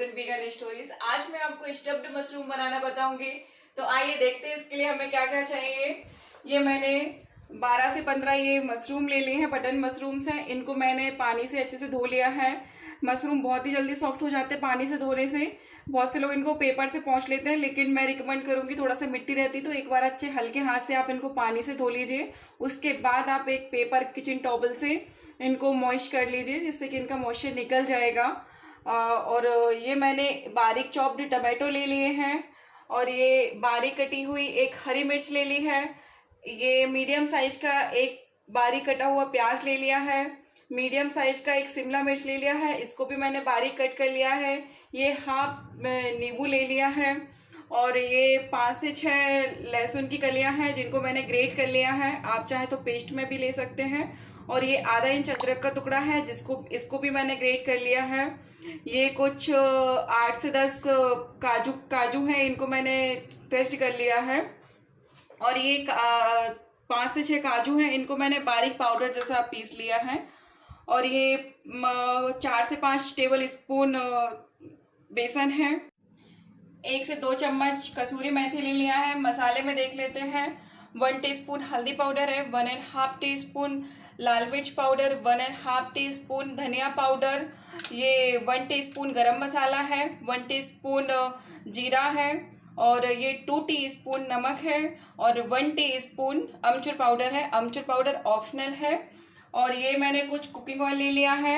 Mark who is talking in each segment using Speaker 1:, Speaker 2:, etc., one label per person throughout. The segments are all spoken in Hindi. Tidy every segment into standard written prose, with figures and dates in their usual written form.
Speaker 1: इन वीगन स्टोरीज। आज मैं आपको स्टफ्ड मशरूम बनाना बताऊंगी। तो आइए देखते हैं इसके लिए हमें क्या क्या चाहिए। ये मैंने 12 से 15 ये मशरूम ले लिए हैं, बटन मशरूम्स हैं। इनको मैंने पानी से अच्छे से धो लिया है। मशरूम बहुत ही जल्दी सॉफ्ट हो जाते हैं पानी से धोने से। बहुत से लोग इनको पेपर से पोंछ लेते हैं, लेकिन मैं रिकमेंड करूंगी थोड़ा सा मिट्टी रहती तो एक बार अच्छे हल्के हाथ से आप इनको पानी से धो लीजिए। उसके बाद आप एक पेपर किचन टॉवल से इनको मॉइस्ट कर लीजिए, जिससे कि इनका मॉइस्चर निकल जाएगा। और ये मैंने बारीक चॉप्ड टमाटो ले लिए हैं, और ये बारीक कटी हुई एक हरी मिर्च ले ली है। ये मीडियम साइज का एक बारीक कटा हुआ प्याज ले लिया है। मीडियम साइज का एक शिमला मिर्च ले लिया है, इसको भी मैंने बारीक कट कर लिया है। ये हाफ नींबू ले लिया है, और ये 5 से 6 लहसुन की कलियां हैं, जिनको मैंने ग्रेट कर लिया है। आप चाहे तो पेस्ट में भी ले सकते हैं। और ये आधा इंच अदरक का टुकड़ा है, इसको भी मैंने ग्रेट कर लिया है। ये कुछ 8 से 10 काजू हैं, इनको मैंने क्रश कर लिया है। और ये 5 से 6 काजू हैं, इनको मैंने बारीक पाउडर जैसा पीस लिया है। और ये 4 से 5 टेबल स्पून बेसन है। 1 से 2 चम्मच कसूरी मेथी ले लिया है। मसाले में देख लेते हैं। 1 टीस्पून हल्दी पाउडर है, 1.5 टीस्पून लाल मिर्च पाउडर, 1.5 टीस्पून धनिया पाउडर, ये 1 टीस्पून गरम मसाला है, 1 टीस्पून जीरा है, और ये 2 टीस्पून नमक है, और 1 टीस्पून अमचूर पाउडर है। अमचूर पाउडर ऑप्शनल है। और ये मैंने कुछ कुकिंग ऑयल ले लिया है।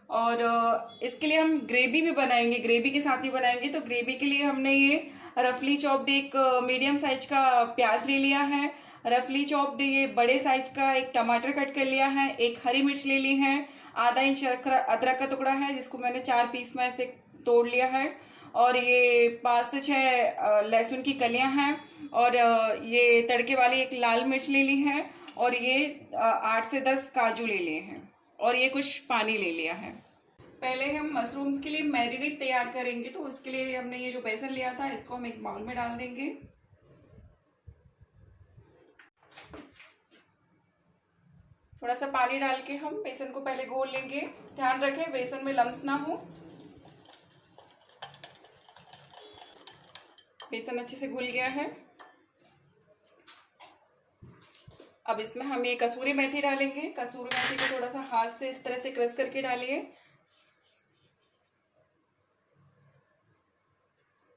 Speaker 1: और इसके लिए हम ग्रेवी भी बनाएंगे, ग्रेवी के साथ ही बनाएंगे। तो ग्रेवी के लिए हमने ये रफली चॉप्ड एक मीडियम साइज का प्याज ले लिया है। रफली चॉप्ड ये बड़े साइज का एक टमाटर कट कर लिया है। एक हरी मिर्च ले ली है। आधा इंच अदरक का टुकड़ा है, जिसको मैंने 4 पीस में ऐसे तोड़ लिया है। और ये 5 से 6 लहसुन की कलियां हैं। और ये तड़के वाली एक लाल मिर्च ले ली है। और ये 8 से 10 काजू ले लिए हैं। और ये कुछ पानी ले लिया है। पहले हम मशरूम्स के लिए मैरिनेट तैयार करेंगे, तो उसके लिए हमने ये जो बेसन लिया था, इसको हम एक बाउल में डाल देंगे। थोड़ा सा पानी डाल के हम बेसन को पहले घोल लेंगे। ध्यान रखें बेसन में लम्स ना हो। बेसन अच्छे से घुल गया है। अब इसमें हम ये कसूरी मेथी डालेंगे। कसूरी मेथी को थोड़ा सा हाथ से इस तरह से क्रश करके डालिए।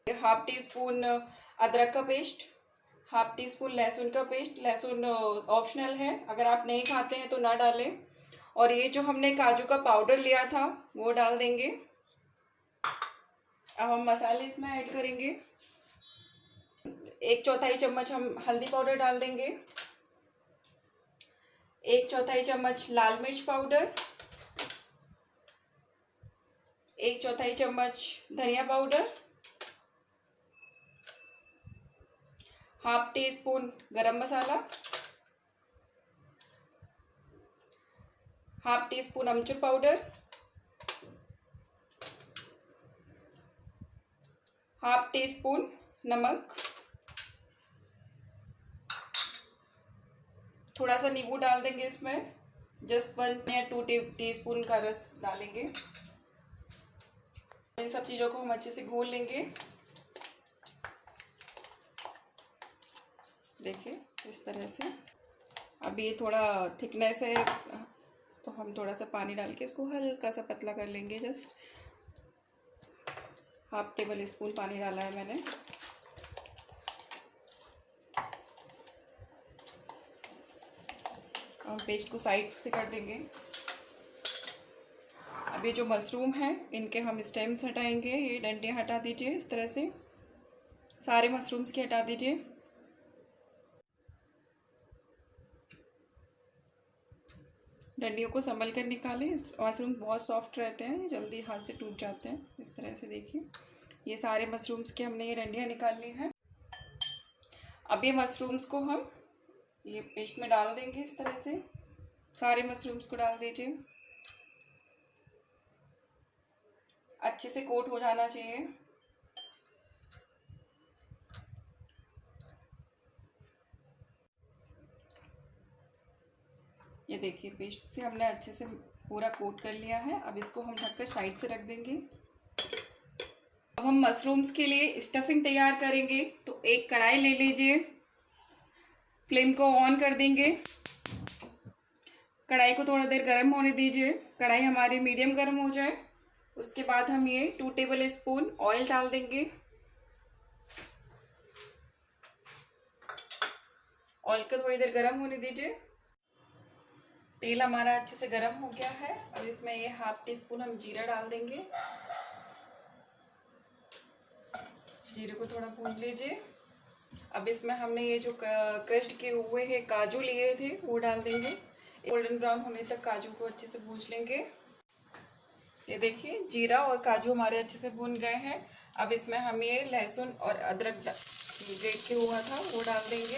Speaker 1: 1/2 टीस्पून अदरक का पेस्ट, 1/2 टीस्पून लहसुन का पेस्ट। लहसुन ऑप्शनल है, अगर आप नहीं खाते हैं तो ना डालें। और ये जो हमने काजू का पाउडर लिया था वो डाल देंगे। अब हम मसाले इसमें ऐड करेंगे। 1/4 चम्मच हम हल्दी पाउडर डाल देंगे। 1/4 चम्मच लाल मिर्च पाउडर, 1/4 चम्मच धनिया पाउडर, 1/2 टीस्पून गरम मसाला, 1/2 टीस्पून अमचूर पाउडर, 1/2 टीस्पून नमक। थोड़ा सा नींबू डाल देंगे इसमें, जस्ट 1 या 2 टीस्पून का रस डालेंगे। इन सब चीज़ों को हम अच्छे से घोल लेंगे। देखिए इस तरह से। अब ये थोड़ा थिकनेस है, तो हम थोड़ा सा पानी डाल के इसको हल्का सा पतला कर लेंगे। जस्ट 1/2 टेबल स्पून पानी डाला है मैंने। हम पेस्ट को साइड से कर देंगे। अब ये जो मशरूम है, इनके हम स्टेम्स हटाएंगे। ये डंडियाँ हटा दीजिए इस तरह से, सारे मशरूम्स की हटा दीजिए। डंडियों को संभल कर निकालें। मशरूम बहुत सॉफ्ट रहते हैं, जल्दी हाथ से टूट जाते हैं। इस तरह से देखिए, ये सारे मशरूम्स की हमने ये डंडियाँ निकाल ली हैं। अब ये मशरूम्स को हम ये पेस्ट में डाल देंगे। इस तरह से सारे मशरूम्स को डाल दीजिए। अच्छे से कोट हो जाना चाहिए। ये देखिए पेस्ट से हमने अच्छे से पूरा कोट कर लिया है। अब इसको हम ढककर साइड से रख देंगे। अब हम मशरूम्स के लिए स्टफिंग तैयार करेंगे। तो एक कढ़ाई ले लीजिए, फ्लेम को ऑन कर देंगे, कढ़ाई को थोड़ा देर गर्म होने दीजिए। कढ़ाई हमारी मीडियम गर्म हो जाए, उसके बाद हम ये 2 टेबल स्पून ऑयल डाल देंगे। ऑयल को थोड़ी देर गर्म होने दीजिए। तेल हमारा अच्छे से गर्म हो गया है। अब इसमें ये 1/2 टीस्पून हम जीरा डाल देंगे। जीरे को थोड़ा भून लीजिए। अब इसमें हमने ये जो क्रश्ड किए हुए हैं काजू लिए थे वो डाल देंगे। गोल्डन ब्राउन होने तक काजू को अच्छे से भून लेंगे। ये देखिए जीरा और काजू हमारे अच्छे से भून गए हैं। अब इसमें हम ये लहसुन और अदरक ग्रेट किया हुआ था वो डाल देंगे।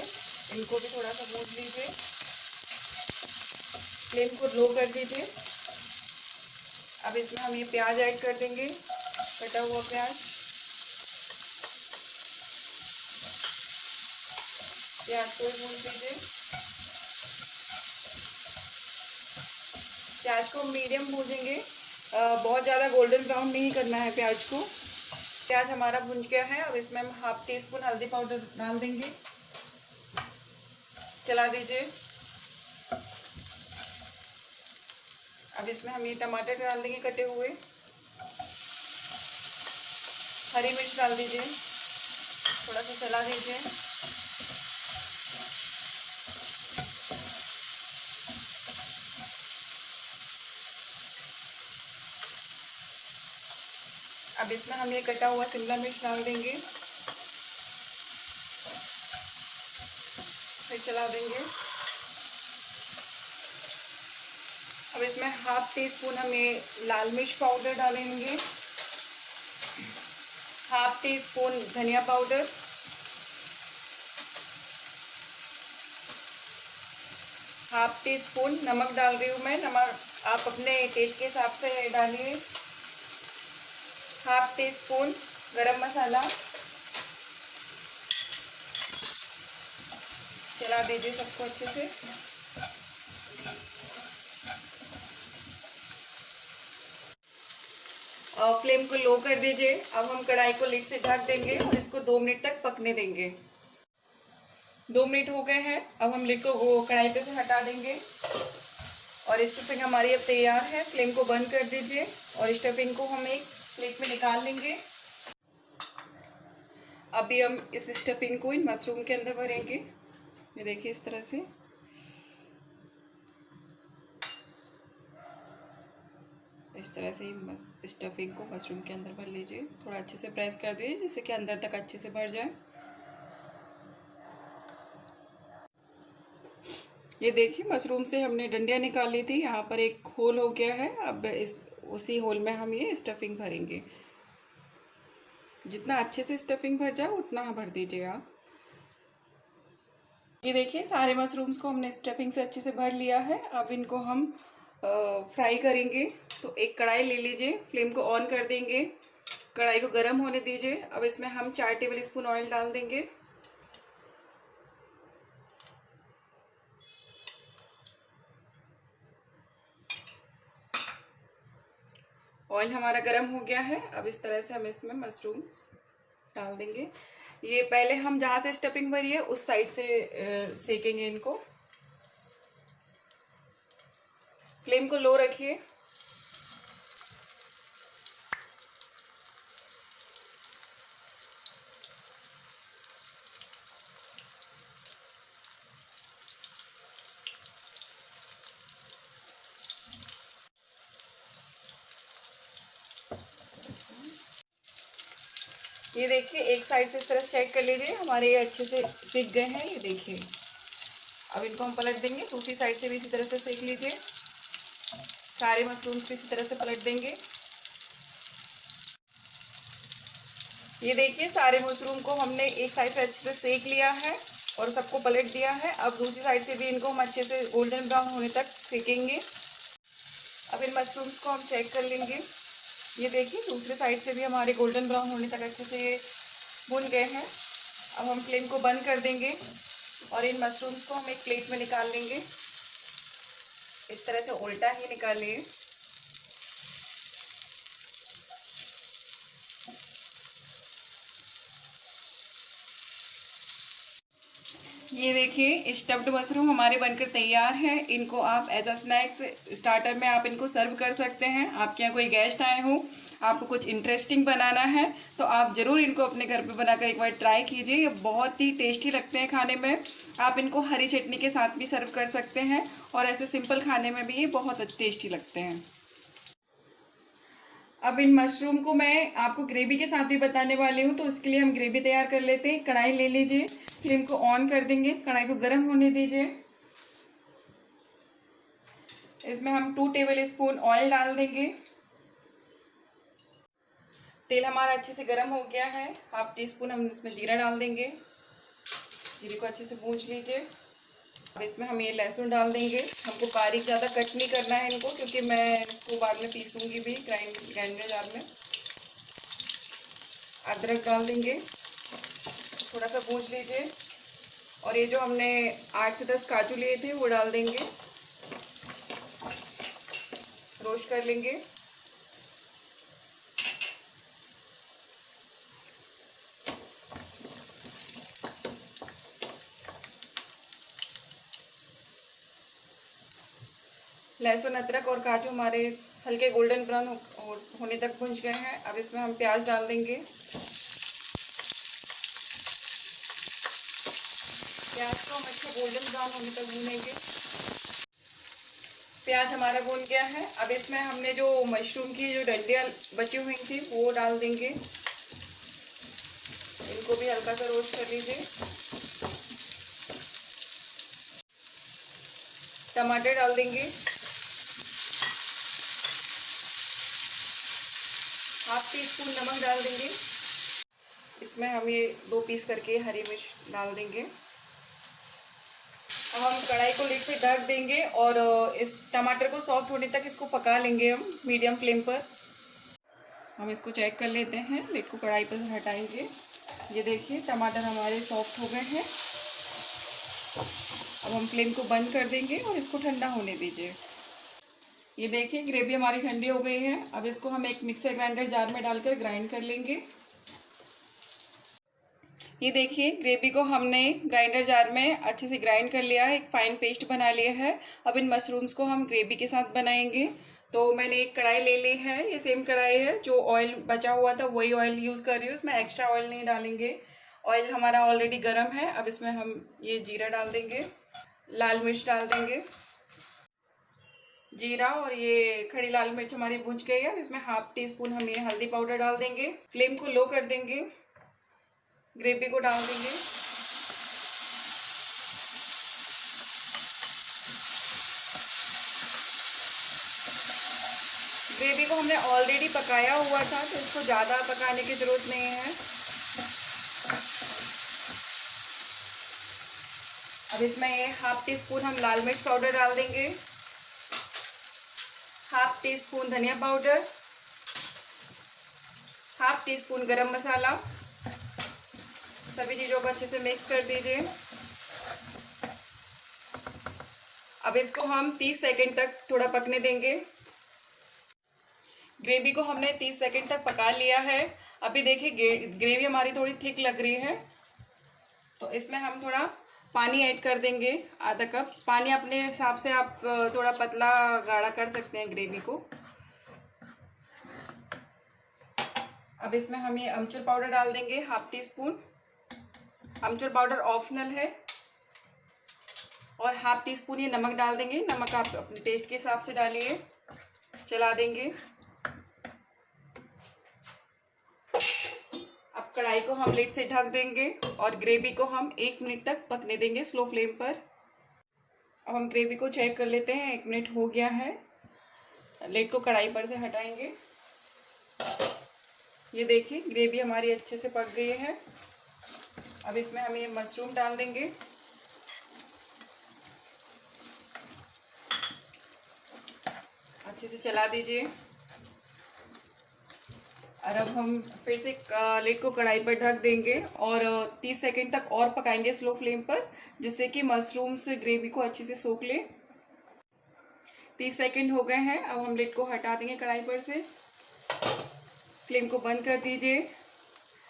Speaker 1: इनको भी थोड़ा सा भून लीजिए। फ्लेम को लो कर दीजिए। अब इसमें हम ये प्याज ऐड कर देंगे, कटा हुआ प्याज। प्याज को भून लीजिए। प्याज को मीडियम भूनेंगे, बहुत ज़्यादा गोल्डन ब्राउन नहीं करना है प्याज को। प्याज हमारा भुन गया है। अब इसमें हम 1/2 टीस्पून हल्दी पाउडर डाल देंगे, चला दीजिए। अब इसमें हम ये टमाटर डाल देंगे कटे हुए, हरी मिर्च डाल दीजिए, थोड़ा सा चला दीजिए। अब इसमें हम ये कटा हुआ शिमला मिर्च डाल देंगे, फिर चला देंगे। अब इसमें 1/2 टीस्पून हम ये लाल मिर्च पाउडर डालेंगे, 1/2 टीस्पून धनिया पाउडर, 1/2 टीस्पून नमक डाल रही हूँ मैं। नमक आप अपने टेस्ट के हिसाब से डालिए। 1/2 टीस्पून गरम मसाला, चला दीजिए सबको अच्छे से। और फ्लेम को लो कर दीजिए। अब हम कढ़ाई को लिड से ढक देंगे और इसको 2 मिनट तक पकने देंगे। 2 मिनट हो गए हैं। अब हम लिड को कढ़ाई पे से हटा देंगे और स्टफिंग हमारी अब तैयार है। फ्लेम को बंद कर दीजिए और स्टफिंग को हम एक प्लेट में निकाल लेंगे। अभी हम इस स्टफिंग को इन मशरूम के अंदर भरेंगे। ये देखिए इस तरह से। इस तरह से ही स्टफिंग को मशरूम के अंदर भर लीजिए। थोड़ा अच्छे से प्रेस कर दीजिए जिससे कि अंदर तक अच्छे से भर जाए। ये देखिए मशरूम से हमने डंडियाँ निकाल ली थी, यहाँ पर एक होल हो गया है। अब उसी होल में हम ये स्टफिंग भरेंगे। जितना अच्छे से स्टफिंग भर जाए उतना भर दीजिए आप। ये देखिए सारे मशरूम्स को हमने स्टफिंग से अच्छे से भर लिया है। अब इनको हम फ्राई करेंगे। तो एक कढ़ाई ले लीजिए, फ्लेम को ऑन कर देंगे, कढ़ाई को गर्म होने दीजिए। अब इसमें हम 4 टेबल स्पून ऑयल डाल देंगे। ऑयल हमारा गर्म हो गया है। अब इस तरह से हम इसमें मशरूम्स डाल देंगे। ये पहले हम जहाँ से स्टफिंग भरी है उस साइड से सेकेंगे इनको। फ्लेम को लो रखिए। ये देखिए एक साइड से इस तरह चेक कर लीजिए, हमारे ये अच्छे से सीख गए हैं। ये देखिए अब इनको हम पलट देंगे। दूसरी साइड से भी इसी तरह से सेक लीजिए। सारे मशरूम्स भी इसी तरह से पलट देंगे। ये देखिए सारे मशरूम को हमने एक साइड से अच्छे से सेक लिया है और सबको पलट दिया है। अब दूसरी साइड से भी इनको हम अच्छे से गोल्डन ब्राउन होने तक सेकेंगे। अब इन मशरूम्स को हम चेक कर लेंगे। ये देखिए दूसरे साइड से भी हमारे गोल्डन ब्राउन होने तक अच्छे से भुन गए हैं। अब हम फ्लेम को बंद कर देंगे और इन मशरूम्स को हम एक प्लेट में निकाल लेंगे। इस तरह से उल्टा ही निकालिए। ये देखिए स्टफ्ड मशरूम हमारे बनकर तैयार है। इनको आप एज अ स्नैक्स स्टार्टर में आप इनको सर्व कर सकते हैं। आपके यहाँ कोई गेस्ट आए हों, आपको कुछ इंटरेस्टिंग बनाना है तो आप ज़रूर इनको अपने घर पे बनाकर एक बार ट्राई कीजिए। ये बहुत ही टेस्टी लगते हैं खाने में। आप इनको हरी चटनी के साथ भी सर्व कर सकते हैं और ऐसे सिंपल खाने में भी ये बहुत टेस्टी लगते हैं। अब इन मशरूम को मैं आपको ग्रेवी के साथ भी बताने वाली हूँ, तो उसके लिए हम ग्रेवी तैयार कर लेते हैं। कढ़ाई ले लीजिए, फ्लेम को ऑन कर देंगे, कढ़ाई को गर्म होने दीजिए। इसमें हम 2 टेबल स्पून ऑयल डाल देंगे। तेल हमारा अच्छे से गर्म हो गया है। 1/2 टीस्पून हम इसमें जीरा डाल देंगे। जीरे को अच्छे से भूंज लीजिए। अब इसमें हम ये लहसुन डाल देंगे। हमको बारीक ज़्यादा कट नहीं करना है इनको, क्योंकि मैं इसको बाद में पीसूंगी भी ग्राइंडर जार में। अदरक डाल देंगे, थोड़ा सा भूंज लीजिए। और ये जो हमने 8 से 10 काजू लिए थे वो डाल देंगे, रोस्ट कर लेंगे। लहसुन, अदरक और काजू हमारे हल्के गोल्डन ब्राउन होने तक भूंज गए हैं। अब इसमें हम प्याज डाल देंगे। प्याज को हम अच्छा गोल्डन ब्राउन होने तक भूनेंगे। प्याज हमारा भून गया है। अब इसमें हमने जो मशरूम की जो डंडियाँ बची हुई थी वो डाल देंगे। इनको भी हल्का सा रोस्ट कर लीजिए। टमाटर डाल देंगे। 1/2 टीस्पून नमक डाल देंगे। इसमें हम ये 2 पीस करके हरी मिर्च डाल देंगे। अब हम कढ़ाई को लिड से ढक देंगे और इस टमाटर को सॉफ्ट होने तक इसको पका लेंगे हम मीडियम फ्लेम पर। हम इसको चेक कर लेते हैं, लिड को कढ़ाई पर हटाएंगे। ये देखिए टमाटर हमारे सॉफ्ट हो गए हैं। अब हम फ्लेम को बंद कर देंगे और इसको ठंडा होने दीजिए। ये देखिए ग्रेवी हमारी ठंडी हो गई है। अब इसको हम एक मिक्सर ग्राइंडर जार में डालकर ग्राइंड कर लेंगे। ये देखिए ग्रेवी को हमने ग्राइंडर जार में अच्छे से ग्राइंड कर लिया है, एक फाइन पेस्ट बना लिया है। अब इन मशरूम्स को हम ग्रेवी के साथ बनाएंगे। तो मैंने एक कढ़ाई ले ली है, ये सेम कढ़ाई है, जो ऑयल बचा हुआ था वही ऑयल यूज़ कर रही हूँ। इसमें एक्स्ट्रा ऑयल नहीं डालेंगे। ऑयल हमारा ऑलरेडी गर्म है। अब इसमें हम ये जीरा डाल देंगे, लाल मिर्च डाल देंगे। जीरा और ये खड़ी लाल मिर्च हमारी भून गई है। इसमें 1/2 टीस्पून हम ये हल्दी पाउडर डाल देंगे। फ्लेम को लो कर देंगे, ग्रेवी को डाल देंगे। ग्रेवी को हमने ऑलरेडी पकाया हुआ था, तो इसको ज़्यादा पकाने की ज़रूरत नहीं है। अब इसमें ये 1/2 टीस्पून हम लाल मिर्च पाउडर डाल देंगे, 1/2 टीस्पून धनिया पाउडर, 1/2 टीस्पून गरम मसाला। सभी चीज़ों को अच्छे से मिक्स कर दीजिए। अब इसको हम 30 सेकंड तक थोड़ा पकने देंगे। ग्रेवी को हमने 30 सेकंड तक पका लिया है। अभी देखिए ग्रेवी हमारी थोड़ी थिक लग रही है, तो इसमें हम थोड़ा पानी ऐड कर देंगे, आधा कप पानी। अपने हिसाब से आप थोड़ा पतला गाढ़ा कर सकते हैं ग्रेवी को। अब इसमें हम ये अमचूर पाउडर डाल देंगे, 1/2 टीस्पून। अमचूर पाउडर ऑप्शनल है। और 1/2 टीस्पून ये नमक डाल देंगे। नमक आप अपने टेस्ट के हिसाब से डालिए। चला देंगे। अब कढ़ाई को हम लिड से ढक देंगे और ग्रेवी को हम 1 मिनट तक पकने देंगे स्लो फ्लेम पर। अब हम ग्रेवी को चेक कर लेते हैं, 1 मिनट हो गया है। लिड को कढ़ाई पर से हटाएंगे। ये देखिए ग्रेवी हमारी अच्छे से पक गई है। अब इसमें हम ये मशरूम डाल देंगे। अच्छे से चला दीजिए। और अब हम फिर से लिड को कढ़ाई पर ढक देंगे और 30 सेकंड तक और पकाएंगे स्लो फ्लेम पर, जिससे कि मशरूम से ग्रेवी को अच्छे से सोख ले। 30 सेकंड हो गए हैं। अब हम लिड को हटा देंगे कढ़ाई पर से। फ्लेम को बंद कर दीजिए।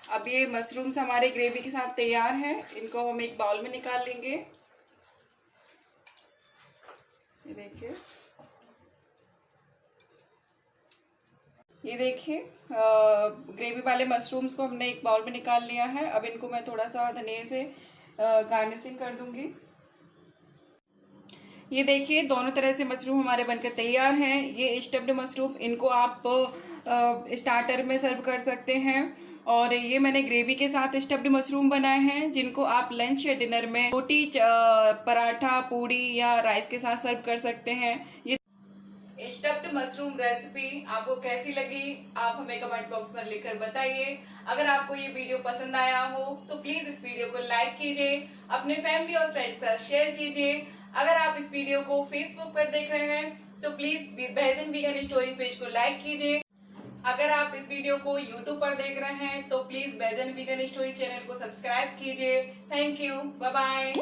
Speaker 1: अब ये मशरूम्स हमारे ग्रेवी के साथ तैयार हैं। इनको हम एक बाउल में निकाल लेंगे। ये देखिए, ये देखिए ग्रेवी वाले मशरूम्स को हमने एक बाउल में निकाल लिया है। अब इनको मैं थोड़ा सा धनिया से गार्निशिंग कर दूंगी। ये देखिए दोनों तरह से मशरूम हमारे बनकर तैयार हैं। ये स्टफ्ड मशरूम, इनको आप स्टार्टर में सर्व कर सकते हैं। और ये मैंने ग्रेवी के साथ स्टफ्ड मशरूम बनाए हैं, जिनको आप लंच या डिनर में रोटी, पराठा, पूड़ी या राइस के साथ सर्व कर सकते हैं। ये स्टफ्ड मशरूम रेसिपी आपको कैसी लगी, आप हमें कमेंट बॉक्स में लिखकर बताइए। अगर आपको ये वीडियो पसंद आया हो तो प्लीज इस वीडियो को लाइक कीजिए, अपने फैमिली और फ्रेंड्स के साथ शेयर कीजिए। अगर आप इस वीडियो को फेसबुक पर देख रहे हैं तो प्लीज बेहजन वीगन स्टोरीज पेज को लाइक कीजिए। अगर आप इस वीडियो को यूट्यूब पर देख रहे हैं तो प्लीज बेहजन वीगन स्टोरी चैनल को सब्सक्राइब कीजिए। Thank you, bye bye.